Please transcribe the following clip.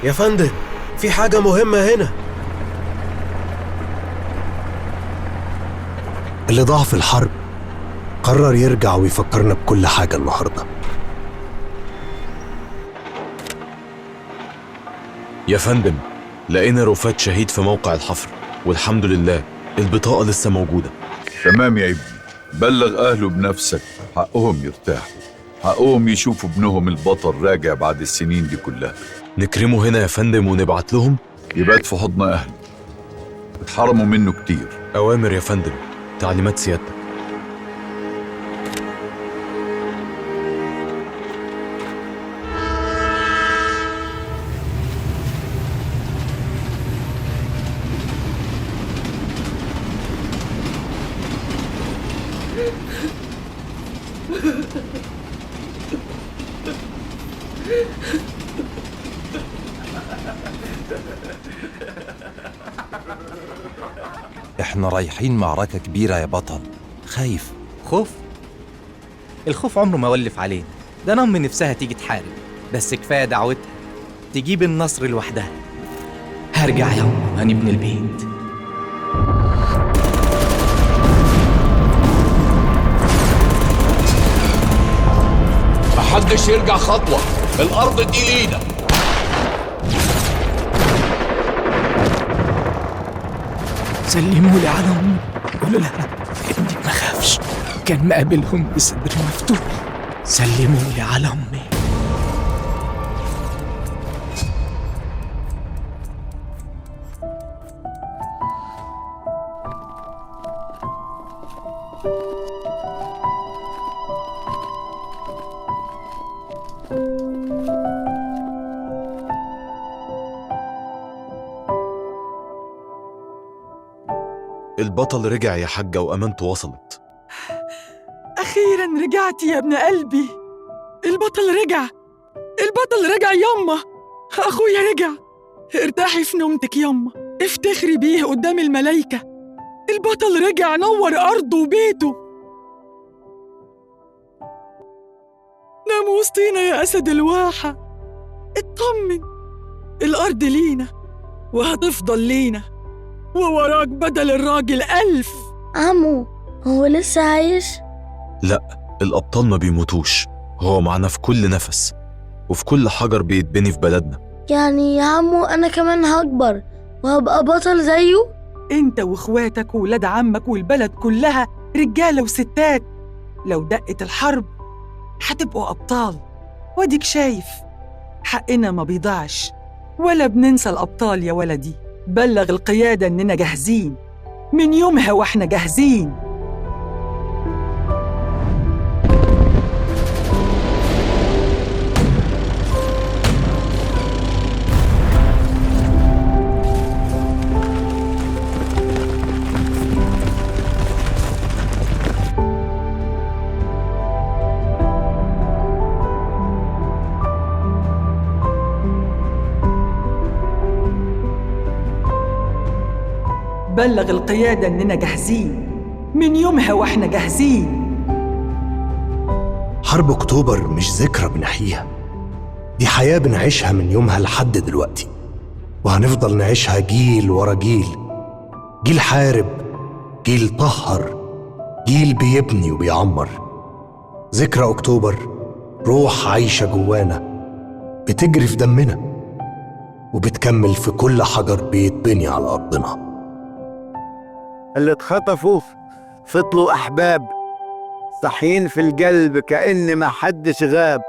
يا فندم، في حاجة مهمة هنا. اللي ضاع في الحرب قرر يرجع ويفكرنا بكل حاجة النهاردة. يا فندم، لقينا رفات شهيد في موقع الحفر، والحمد لله البطاقة لسه موجودة. تمام يا ابني، بلغ أهله بنفسك، حقهم يرتاحوا، حقهم يشوفوا ابنهم البطل راجع بعد السنين دي كلها. نكرمه هنا يا فندم ونبعت لهم؟ يبات في حضن أهله، اتحرموا منه كتير. أوامر يا فندم، تعليمات سيادتك. احنا رايحين معركة كبيرة يا بطل. خايف؟ خوف؟ الخوف عمره ما ولف علينا. ده نم نفسها تيجي تحارب، بس كفاية دعوتها تجيب النصر لوحدها. هرجع يوم هنبني البيت. محدش يرجع خطوة، الأرض دي لينا. سلموا لي على أمي، قولوا لها ابني ما خافش، كان مقابلهم بصدر مفتوح. سلموا لي على أمي. البطل رجع يا حاجة وأمانته وصلت. أخيراً رجعت يا ابن قلبي. البطل رجع، البطل رجع يما. أخويا رجع. ارتاحي في نومتك يما، افتخري بيه قدام الملايكة. البطل رجع، نور أرضه وبيته. نام وسطينا يا أسد الواحة. اطمن، الأرض لينا وهتفضل لينا، ووراك بدل الراجل 1000. عمو، هو لسه عايش؟ لا، الأبطال ما بيموتوش، هو معنا في كل نفس وفي كل حجر بيتبني في بلدنا. يعني يا عمو أنا كمان هكبر وهبقى بطل زيه؟ انت واخواتك وولاد عمك والبلد كلها رجالة وستات، لو دقت الحرب هتبقوا أبطال. واديك شايف حقنا ما بيضيعش ولا بننسى الأبطال يا ولدي. بلغ القيادة إننا جاهزين، من يومها وإحنا جاهزين. بلغ القيادة إننا جاهزين، من يومها وإحنا جاهزين. حرب أكتوبر مش ذكرى بنحييها، دي حياة بنعيشها من يومها لحد دلوقتي، وهنفضل نعيشها جيل ورا جيل. جيل حارب، جيل طهر، جيل بيبني وبيعمر. ذكرى أكتوبر روح عايشة جوانا، بتجري في دمنا وبتكمل في كل حجر بيتبني على أرضنا. اللي اتخطفوا فضلوا أحباب، صاحيين في القلب كأن ما حدش غاب.